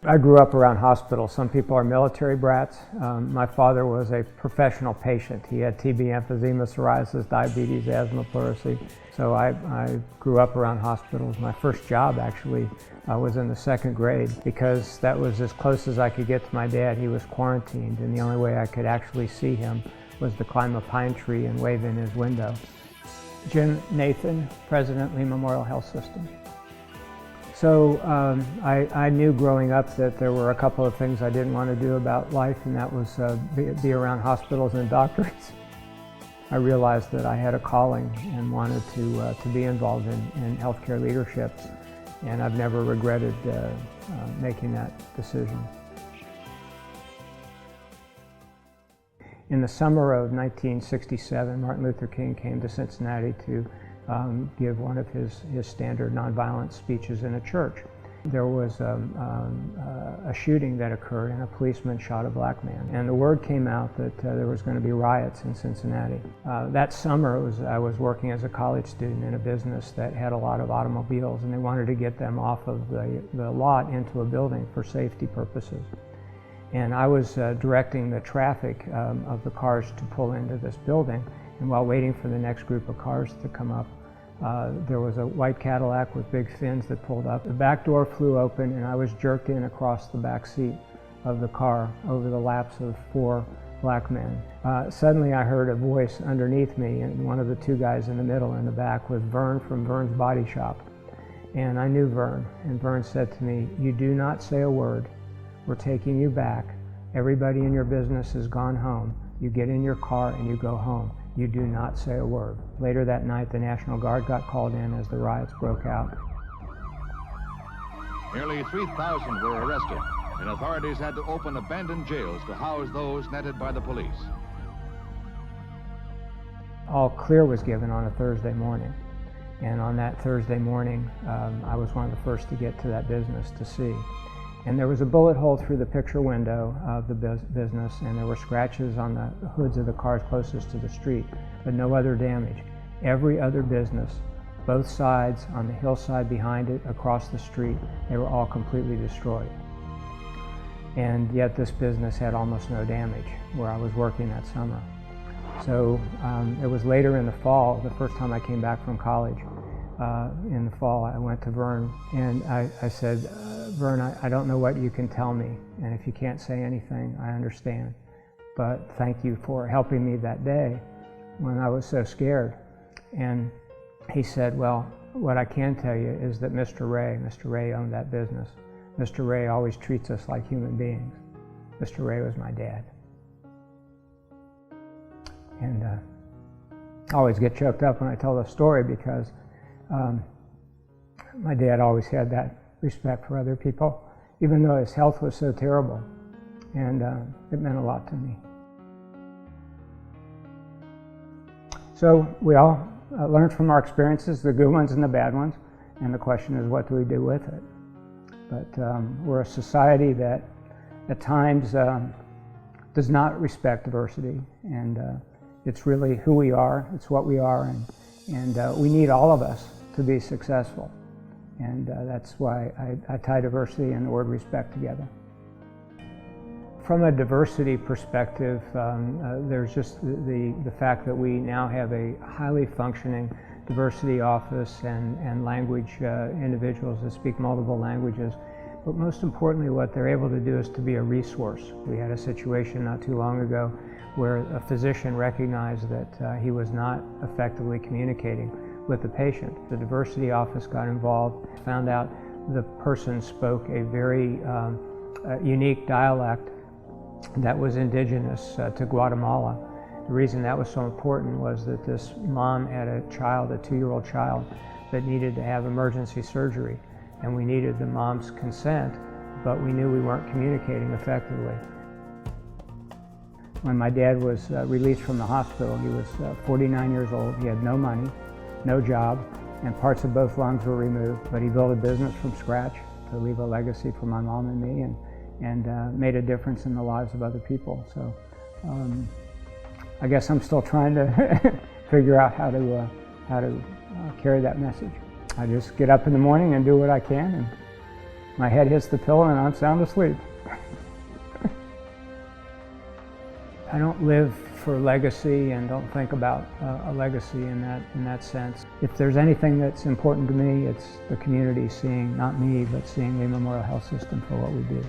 I grew up around hospitals. Some people are military brats. My father was a professional patient. He had TB, emphysema, psoriasis, diabetes, asthma, pleurisy. So I grew up around hospitals. My first job actually was in the second grade because that was as close as I could get to my dad. He was quarantined, and the only way I could actually see him was to climb a pine tree and wave in his window. Jim Nathan, President, Lee Memorial Health System. So I knew growing up that there were a couple of things I didn't want to do about life, and that was be around hospitals and doctors. I realized that I had a calling and wanted to be involved in healthcare leadership, and I've never regretted making that decision. In the summer of 1967, Martin Luther King came to Cincinnati to give one of his standard nonviolent speeches in a church. There was a shooting that occurred, and a policeman shot a black man. And the word came out that there was going to be riots in Cincinnati. That summer, I was working as a college student in a business that had a lot of automobiles, and they wanted to get them off of the lot into a building for safety purposes. And I was directing the traffic of the cars to pull into this building. And while waiting for the next group of cars to come up, there was a white Cadillac with big fins that pulled up. The back door flew open, and I was jerked in across the back seat of the car over the laps of 4 black men. Suddenly I heard a voice underneath me, and one of the 2 guys in the middle in the back was Vern from Vern's Body Shop. And I knew Vern, and Vern said to me, "You do not say a word. We're taking you back. Everybody in your business has gone home. You get in your car and you go home. You do not say a word." Later that night, the National Guard got called in as the riots broke out. Nearly 3,000 were arrested, and authorities had to open abandoned jails to house those netted by the police. All clear was given on a Thursday morning. And on that Thursday morning, I was one of the first to get to that business to see. And there was a bullet hole through the picture window of the business, and there were scratches on the hoods of the cars closest to the street, but no other damage. Every other business, both sides, on the hillside behind it, across the street, they were all completely destroyed. And yet this business had almost no damage where I was working that summer. So it was later in the fall, the first time I came back from college. In the fall, I went to Vern, and I said, "Vern, I don't know what you can tell me, and if you can't say anything, I understand. But thank you for helping me that day when I was so scared." And he said, "Well, what I can tell you is that Mr. Ray owned that business. Mr. Ray always treats us like human beings. Mr. Ray was my dad." And I always get choked up when I tell the story because my dad always had that respect for other people, even though his health was so terrible, and it meant a lot to me. So we all learn from our experiences, the good ones and the bad ones, and the question is, what do we do with it? But we're a society that at times does not respect diversity, and it's really who we are, it's what we are, and we need all of us to be successful. And that's why I tie diversity and the word respect together. From a diversity perspective, there's just the fact that we now have a highly functioning diversity office and language individuals that speak multiple languages. But most importantly, what they're able to do is to be a resource. We had a situation not too long ago where a physician recognized that he was not effectively communicating with the patient. The diversity office got involved, found out the person spoke a very unique dialect that was indigenous to Guatemala. The reason that was so important was that this mom had a child, a 2-year-old child, that needed to have emergency surgery, and we needed the mom's consent, but we knew we weren't communicating effectively. When my dad was released from the hospital, he was 49 years old. He had no money, no job, and parts of both lungs were removed, but he built a business from scratch to leave a legacy for my mom and me, and made a difference in the lives of other people. So I guess I'm still trying to figure out how to carry that message. I just get up in the morning and do what I can, my head hits the pillow and I'm sound asleep. I don't live for legacy and don't think about a legacy in that sense. If there's anything that's important to me, it's the community seeing, not me, but seeing Lee Memorial Health System for what we do.